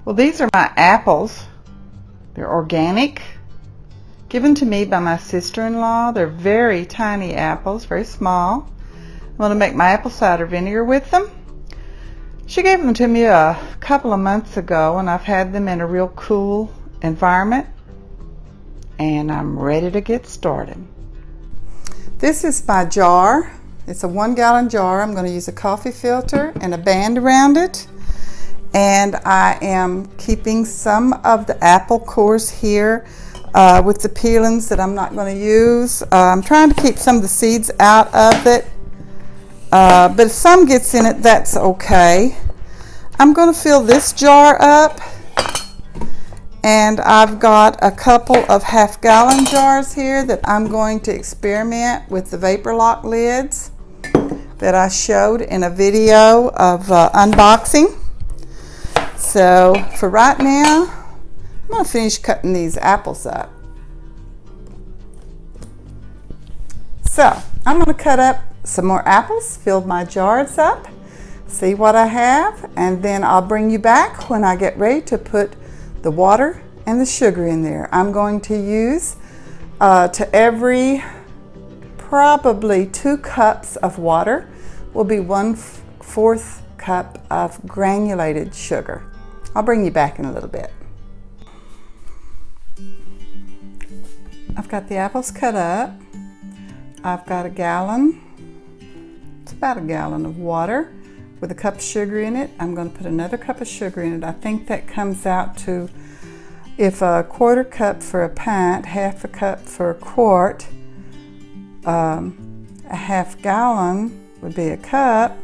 Well, these are my apples. They're organic, given to me by my sister-in-law. They're very tiny apples, very small. I'm going to make my apple cider vinegar with them. She gave them to me a couple of months ago, and I've had them in a real cool environment, and I'm ready to get started. This is my jar. It's a 1 gallon jar. I'm going to use a coffee filter and a band around it. And I am keeping some of the apple cores here with the peelings that I'm not going to use. I'm trying to keep some of the seeds out of it, but if some gets in it, that's okay. I'm going to fill this jar up, and I've got a couple of half-gallon jars here that I'm going to experiment with the vapor lock lids that I showed in a video of unboxing. So for right now, I'm going to finish cutting these apples up. So I'm going to cut up some more apples, fill my jars up, see what I have, and then I'll bring you back when I get ready to put the water and the sugar in there. I'm going to use to every probably 2 cups of water will be 1/4 cup of granulated sugar. I'll bring you back in a little bit. I've got the apples cut up. I've got a gallon, it's about a gallon of water with a cup of sugar in it. I'm going to put another cup of sugar in it. I think that comes out to, if a 1/4 cup for a pint, 1/2 cup for a quart, a 1/2 gallon would be a cup,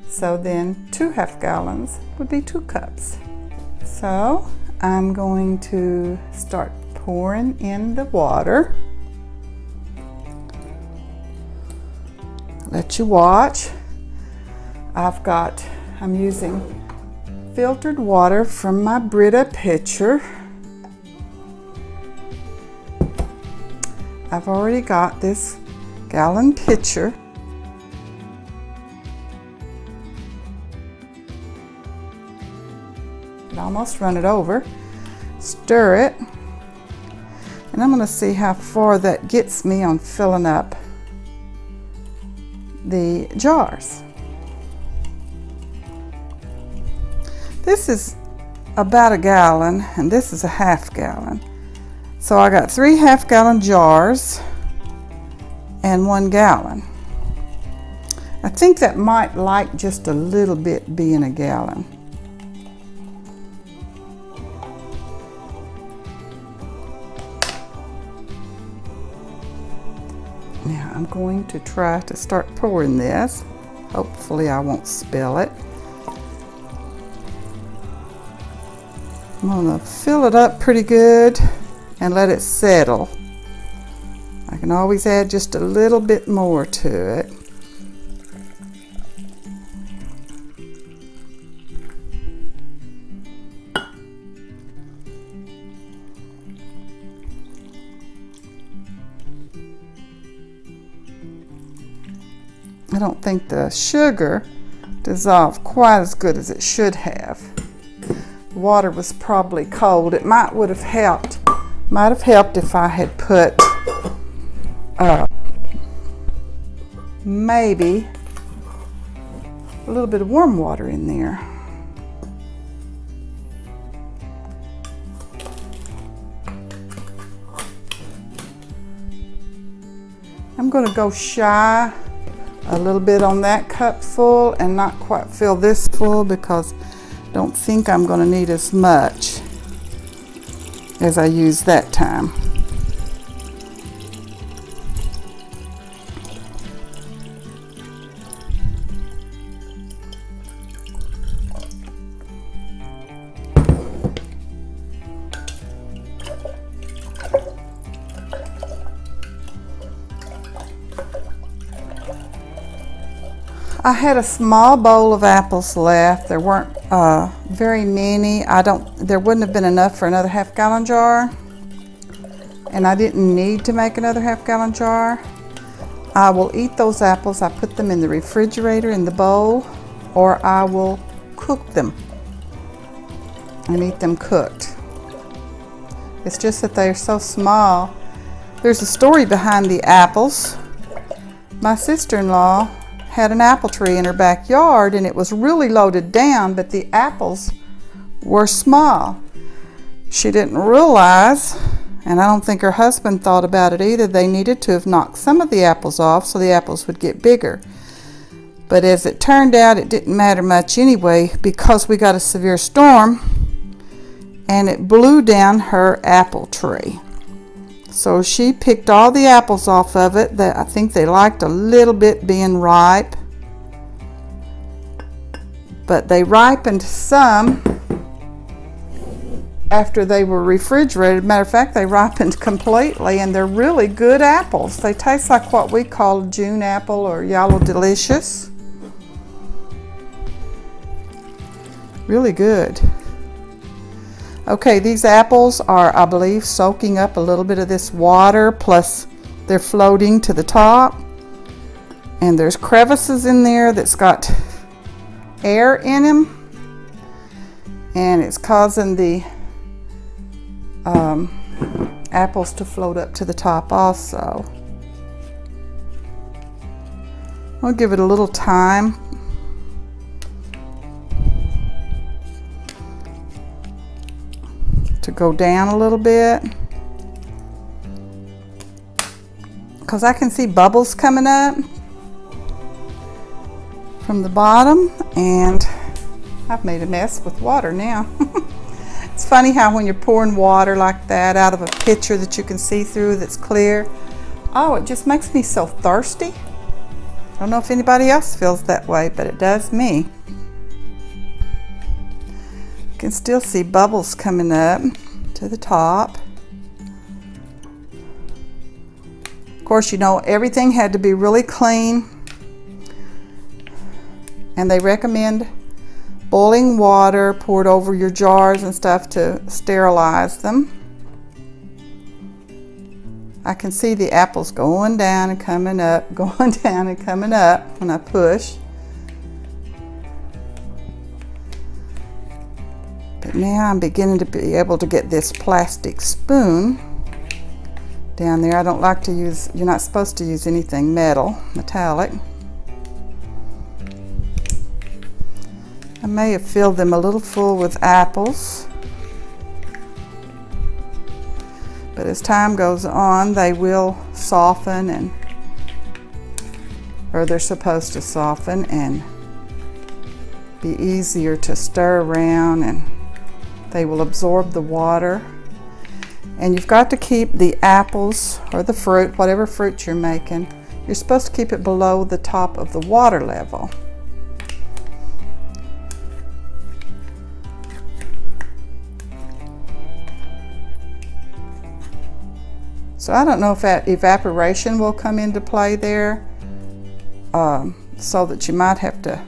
so then 2 1/2 gallons would be 2 cups. So I'm going to start pouring in the water. Let you watch. I'm using filtered water from my Brita pitcher. I've already got this gallon pitcher. Almost run it over. Stir it, and I'm going to see how far that gets me on filling up the jars. This is about a gallon, and this is a 1/2 gallon. So I got 3 1/2-gallon jars and 1 gallon. I think that might like just a little bit being a gallon. Now I'm going to try to start pouring this. Hopefully I won't spill it. I'm going to fill it up pretty good and let it settle. I can always add just a little bit more to it. I don't think the sugar dissolved quite as good as it should have. The water was probably cold. It might have helped if I had put maybe a little bit of warm water in there. I'm going to go shy a little bit on that cup full and not quite fill this full, because I don't think I'm going to need as much as I used that time. I had a small bowl of apples left. There weren't very many. There wouldn't have been enough for another 1/2 gallon jar, and I didn't need to make another 1/2 gallon jar. I will eat those apples. I put them in the refrigerator in the bowl, or I will cook them. and eat them cooked. It's just that they're so small. There's a story behind the apples. My sister-in-law had an apple tree in her backyard, and it was really loaded down, but the apples were small. She didn't realize, and I don't think her husband thought about it either, they needed to have knocked some of the apples off so the apples would get bigger. But as it turned out, it didn't matter much anyway, because we got a severe storm and it blew down her apple tree. So she picked all the apples off of it. I think they liked a little bit being ripe, but they ripened some after they were refrigerated. Matter of fact, they ripened completely, and they're really good apples. They taste like what we call June apple or Yellow Delicious. Really good. Okay, these apples are, I believe, soaking up a little bit of this water, plus they're floating to the top. And there's crevices in there that's got air in them, and it's causing the apples to float up to the top also. I'll give it a little time. To go down a little bit, because I can see bubbles coming up from the bottom, and I've made a mess with water now. It's funny how when you're pouring water like that out of a pitcher that you can see through that's clear, oh, it just makes me so thirsty. I don't know if anybody else feels that way, but it does me. You can still see bubbles coming up to the top. Of course, you know, everything had to be really clean, and they recommend boiling water poured over your jars and stuff to sterilize them. I can see the apples going down and coming up, going down and coming up when I push. But now I'm beginning to be able to get this plastic spoon down there. I don't like to use, you're not supposed to use anything metallic. I may have filled them a little full with apples, but as time goes on, they will soften, or they're supposed to soften and be easier to stir around, and they will absorb the water. And you've got to keep the apples or the fruit, whatever fruit you're making, you're supposed to keep it below the top of the water level. So I don't know if that evaporation will come into play there, so that you might have to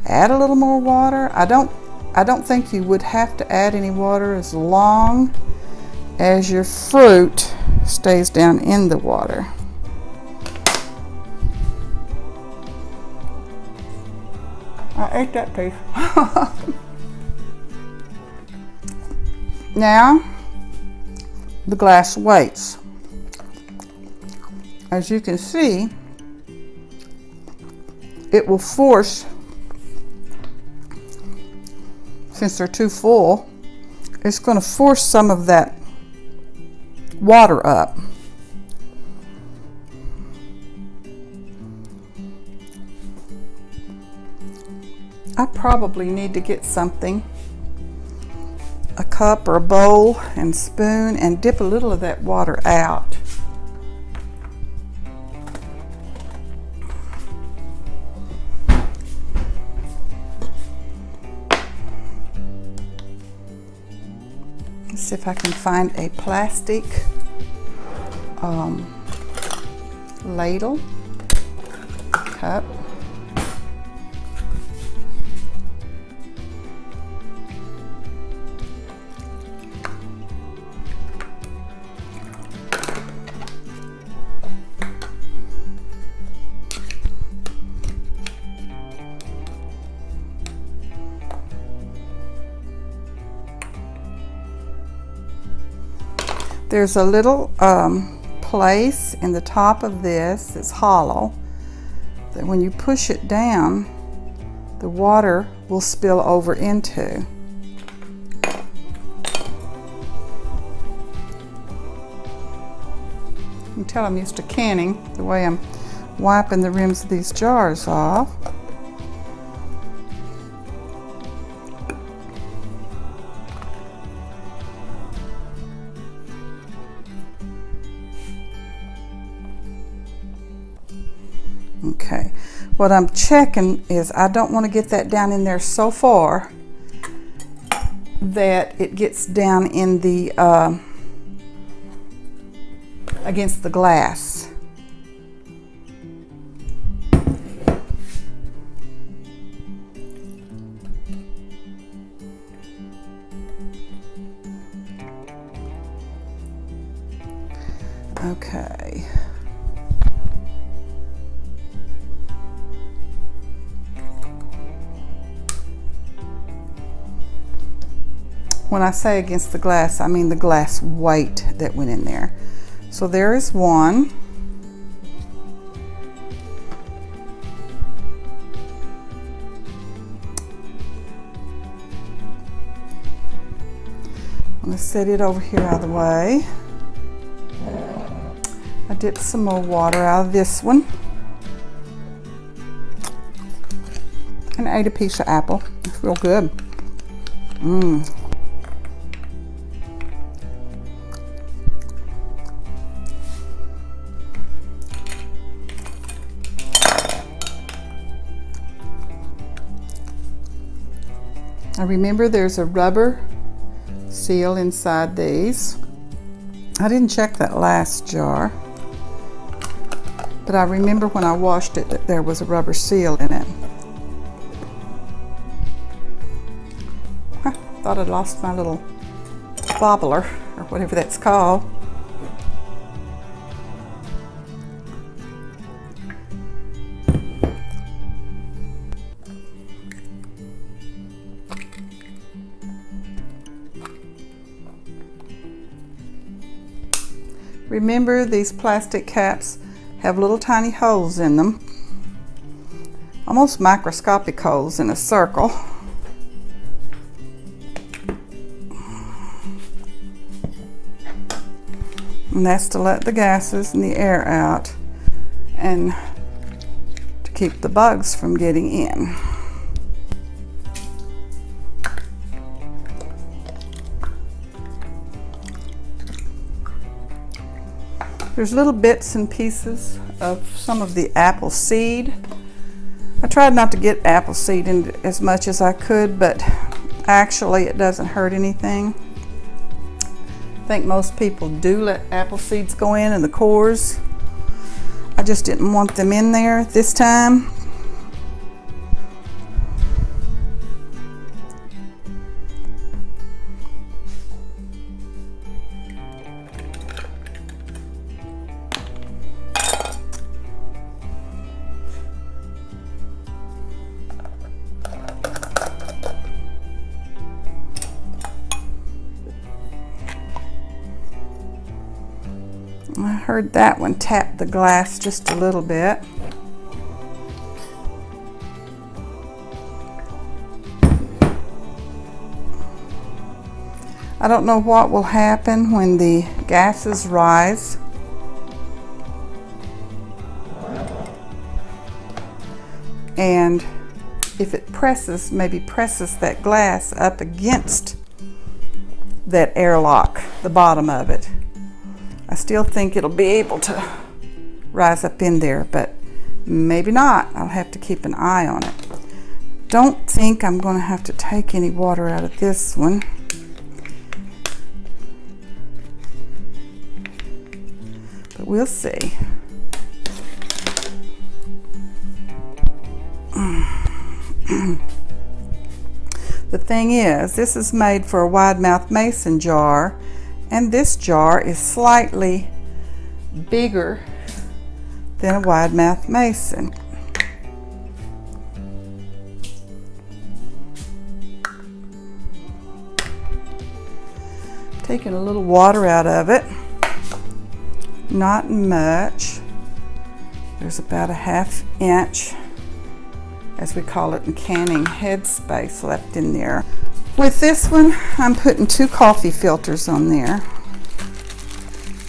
add a little more water. I don't think you would have to add any water as long as your fruit stays down in the water. I ate that piece. Now, the glass weights. As you can see, it will force, since they're too full, it's going to force some of that water up. I probably need to get something, a cup or a bowl and spoon, and dip a little of that water out. Let's see if I can find a plastic ladle, cup. There's a little place in the top of this that's hollow that when you push it down, the water will spill over into. You can tell I'm used to canning the way I'm wiping the rims of these jars off. Okay, what I'm checking is I don't want to get that down in there so far that it gets down in the against the glass. Okay. When I say against the glass, I mean the glass weight that went in there. So there is one. I'm going to set it over here out of the way. I dipped some more water out of this one. And ate a piece of apple. It's real good. I remember there's a rubber seal inside these. I didn't check that last jar, but I remember when I washed it that there was a rubber seal in it. Thought I'd lost my little bobbler, or whatever that's called. Remember, these plastic caps have little tiny holes in them, almost microscopic holes in a circle. And that's to let the gases and the air out and to keep the bugs from getting in. There's little bits and pieces of some of the apple seed. I tried not to get apple seed in as much as I could, but actually it doesn't hurt anything. I think most people do let apple seeds go in the cores. I just didn't want them in there this time. I heard that one tap the glass just a little bit. I don't know what will happen when the gases rise. And if it presses, maybe presses that glass up against that airlock, the bottom of it. I still think it'll be able to rise up in there, but maybe not. I'll have to keep an eye on it. Don't think I'm going to have to take any water out of this one. But we'll see. The thing is, this is made for a wide mouth mason jar, and this jar is slightly bigger than a wide mouth mason. Taking a little water out of it. Not much. There's about a 1/2 inch, as we call it in canning, headspace left in there. With this one, I'm putting 2 coffee filters on there.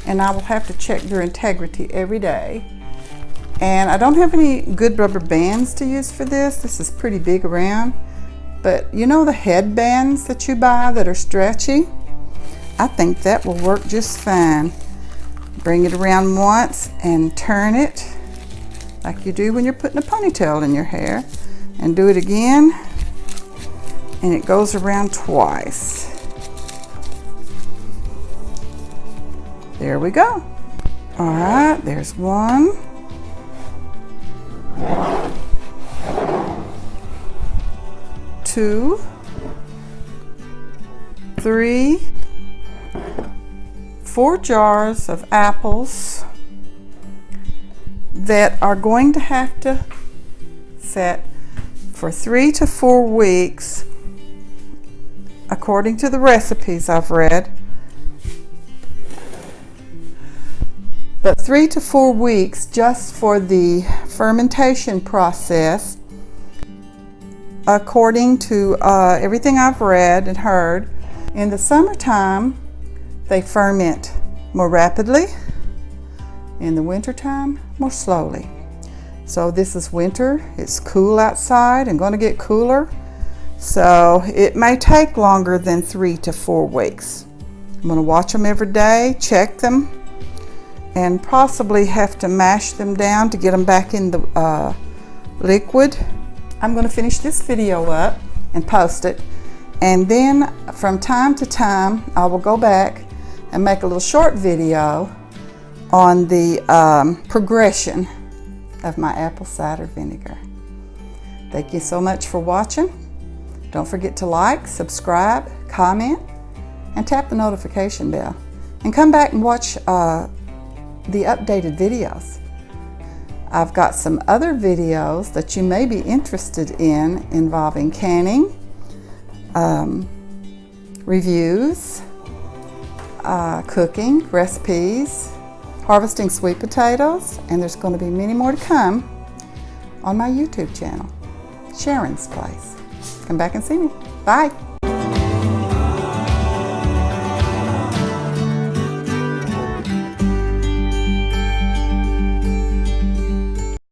And I will have to check their integrity every day. And I don't have any good rubber bands to use for this. This is pretty big around. But you know the headbands that you buy that are stretchy? I think that will work just fine. Bring it around once and turn it like you do when you're putting a ponytail in your hair. And do it again. And it goes around twice. There we go. All right, there's 1. 2, 3, 4 jars of apples that are going to have to set for 3 to 4 weeks, according to the recipes I've read. But 3 to 4 weeks just for the fermentation process, according to everything I've read and heard. In the summertime, they ferment more rapidly. In the wintertime, more slowly. So this is winter. It's cool outside and going to get cooler. So it may take longer than 3 to 4 weeks. I'm going to watch them every day, check them, and possibly have to mash them down to get them back in the liquid. I'm going to finish this video up and post it, and then from time to time I will go back and make a little short video on the progression of my apple cider vinegar. Thank you so much for watching. Don't forget to like, subscribe, comment, and tap the notification bell, and come back and watch the updated videos. I've got some other videos that you may be interested in involving canning, reviews, cooking, recipes, harvesting sweet potatoes, and there's going to be many more to come on my YouTube channel, Sharon's Place. Come back and see me. Bye.